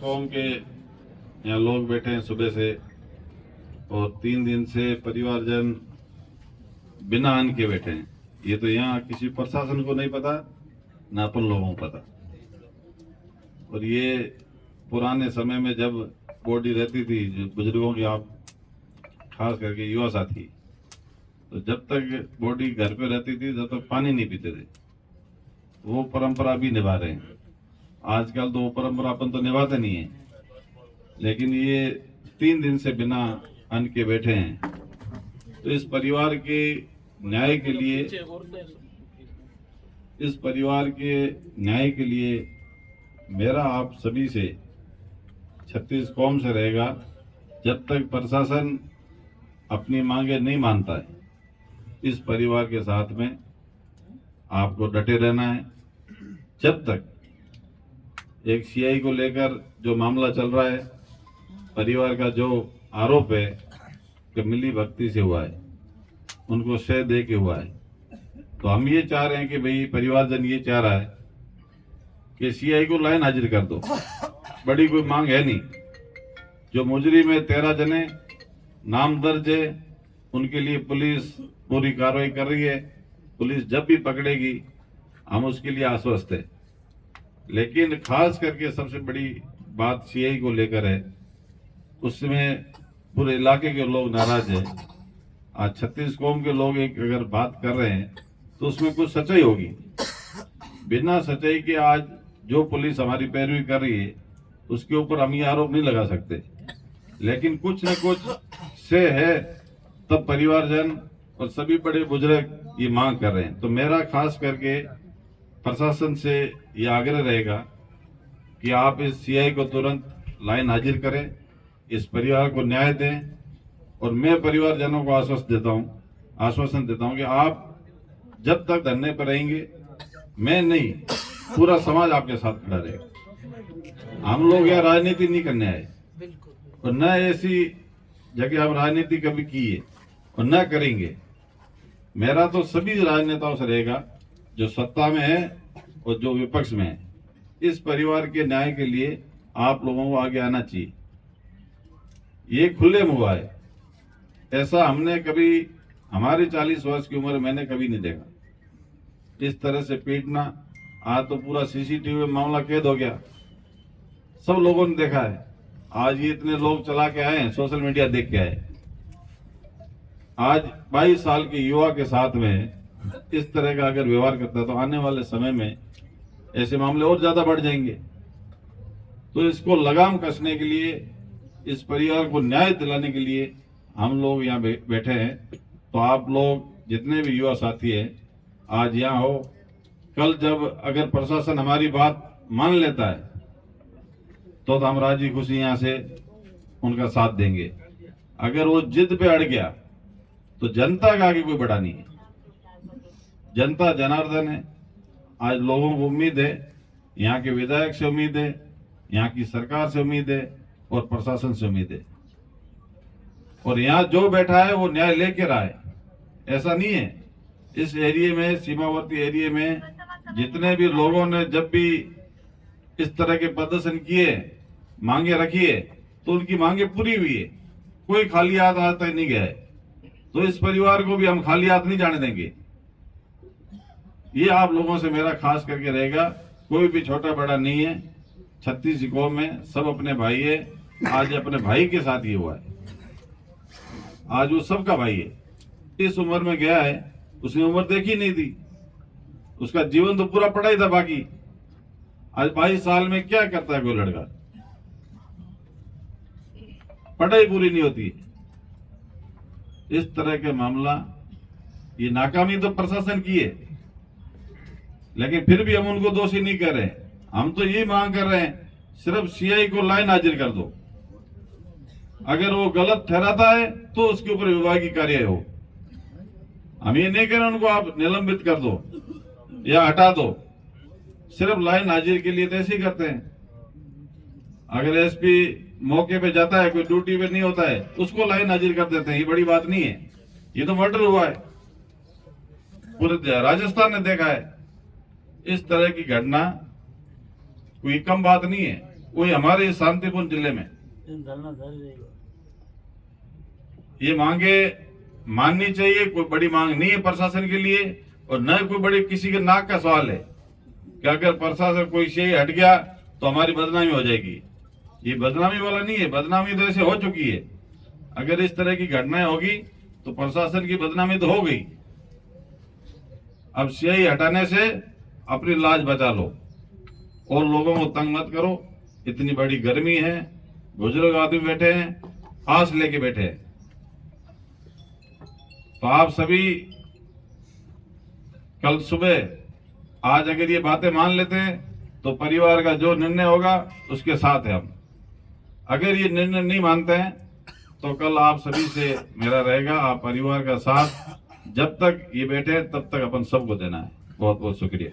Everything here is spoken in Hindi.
कौम के यहाँ लोग बैठे हैं सुबह से, और 3 दिन से परिवारजन बिना अन्न के बैठे हैं। ये तो यहाँ किसी प्रशासन को नहीं पता, न अपन लोगों को पता। और ये पुराने समय में जब बॉडी रहती थी, जो बुजुर्गों की, आप खास करके युवा साथी, तो जब तक बॉडी घर पे रहती थी तब तक पानी नहीं पीते थे। वो परंपरा भी निभा रहे हैं। आजकल तो वो परंपरा अपन तो निभाते नहीं है, लेकिन ये 3 दिन से बिना अन्न के बैठे हैं। तो इस परिवार के न्याय के लिए, इस परिवार के न्याय के लिए मेरा आप सभी से, छत्तीस कौम से रहेगा, जब तक प्रशासन अपनी मांगे नहीं मानता है, इस परिवार के साथ में आपको डटे रहना है। जब तक एक सीआई को लेकर जो मामला चल रहा है, परिवार का जो आरोप है कि मिली भक्ति से हुआ है, उनको शय दे के हुआ है, तो हम ये चाह रहे हैं कि भाई परिवारजन ये चाह रहा है कि सीआई को लाइन हाजिर कर दो। बड़ी कोई मांग है नहीं। जो मुजरिम में 13 जने नाम दर्ज है, उनके लिए पुलिस पूरी कार्रवाई कर रही है। पुलिस जब भी पकड़ेगी हम उसके लिए आश्वस्त है। लेकिन खास करके सबसे बड़ी बात सीआई को लेकर है, उसमें पूरे इलाके के लोग नाराज है। आज 36 कौम के लोग एक अगर बात कर रहे हैं तो उसमें कुछ सच्चाई होगी। बिना सच्चाई के आज जो पुलिस हमारी पैरवी कर रही है उसके ऊपर हम ये आरोप नहीं लगा सकते। लेकिन कुछ न कुछ से है, तब परिवारजन और सभी बड़े बुजुर्ग ये मांग कर रहे हैं। तो मेरा खास करके प्रशासन से ये आग्रह रहेगा कि आप इस सीआई को तुरंत लाइन हाजिर करें, इस परिवार को न्याय दें। और मैं परिवारजनों को आश्वासन देता हूं कि आप जब तक धरने पर रहेंगे, मैं नहीं, पूरा समाज आपके साथ खड़ा रहेगा। हम लोग यहाँ राजनीति नहीं करने आए, और न ऐसी जगह हम राजनीति कभी की है और न करेंगे। मेरा तो सभी राजनेताओं से रहेगा, जो सत्ता में है और जो विपक्ष में है। इस परिवार के न्याय के लिए आप लोगों को आगे आना चाहिए। ये खुले में हुआ है, ऐसा हमने कभी, हमारी 40 वर्ष की उम्र मैंने कभी नहीं देखा। इस तरह से पीटना, आज तो पूरा सीसीटीवी में मामला कैद हो गया, सब लोगों ने देखा है। आज ये इतने लोग चला के आए हैं, सोशल मीडिया देख के आए। आज 22 साल के युवा के साथ में इस तरह का अगर व्यवहार करता है तो आने वाले समय में ऐसे मामले और ज्यादा बढ़ जाएंगे। तो इसको लगाम कसने के लिए, इस परिवार को न्याय दिलाने के लिए हम लोग यहाँ बैठे हैं। तो आप लोग जितने भी युवा साथी हैं, आज यहाँ हो। कल जब अगर प्रशासन हमारी बात मान लेता है तो हम राजी खुशी यहाँ से उनका साथ देंगे। अगर वो जिद पे अड़ गया तो जनता का आगे कोई बड़ा नहीं है। जनता जनार्दन है। आज लोगों को उम्मीद है, यहाँ के विधायक से उम्मीद है, यहाँ की सरकार से उम्मीद है और प्रशासन से उम्मीद है। और यहाँ जो बैठा है वो न्याय लेकर आए, ऐसा नहीं है। इस एरिया में, सीमावर्ती एरिया में जितने भी लोगों ने जब भी इस तरह के प्रदर्शन किए, मांगे रखी है, तो उनकी मांगे पूरी हुई है। कोई खाली हाथ आज तक नहीं गया है। तो इस परिवार को भी हम खाली हाथ नहीं जाने देंगे। ये आप लोगों से मेरा खास करके रहेगा। कोई भी छोटा बड़ा नहीं है। 36 कौम में सब अपने भाई है। आज अपने भाई के साथ ये हुआ है। आज वो सबका भाई है। इस उम्र में गया है, उसने उम्र देखी नहीं थी, उसका जीवन तो पूरा पढ़ाई था बाकी। आज 22 साल में क्या करता है कोई लड़का? पढ़ाई पूरी नहीं होती। इस तरह के मामला, ये नाकामी तो प्रशासन की है, लेकिन फिर भी हम उनको दोषी नहीं कर रहे। हम तो ये मांग कर रहे हैं, सिर्फ सीआई को लाइन हाजिर कर दो। अगर वो गलत ठहराता है तो उसके ऊपर विभागीय कार्रवाई हो। हम ये नहीं कह रहे उनको आप निलंबित कर दो या हटा दो। सिर्फ लाइन हाजिर के लिए तो ऐसे ही करते हैं। अगर एसपी मौके पे जाता है, कोई ड्यूटी पे नहीं होता है, उसको लाइन हाजिर कर देते हैं। ये बड़ी बात नहीं है। ये तो मर्डर हुआ है, पूरे राजस्थान ने देखा है। इस तरह की घटना कोई कम बात नहीं है। वही हमारे इस शांतिपूर्ण जिले में ये मांगे माननी चाहिए। कोई बड़ी मांग नहीं है प्रशासन के लिए, और न कोई बड़ी किसी के नाक का सवाल है कि अगर प्रशासन कोई से हट गया तो हमारी बदनामी हो जाएगी। ये बदनामी वाला नहीं है, बदनामी तो ऐसे हो चुकी है। अगर इस तरह की घटनाएं होगी तो प्रशासन की बदनामी तो हो गई। अब सीआई हटाने से अपनी लाज बचा लो और लोगों को तंग मत करो। इतनी बड़ी गर्मी है, बुजुर्ग आदमी बैठे हैं, आस लेके बैठे हैं। तो आप सभी कल सुबह आज अगर ये बातें मान लेते हैं तो परिवार का जो निर्णय होगा उसके साथ है हम। अगर ये निर्णय नहीं मानते हैं तो कल आप सभी से मेरा रहेगा, आप परिवार का साथ जब तक ये बैठे तब तक अपन सबको देना है। बहुत बहुत शुक्रिया।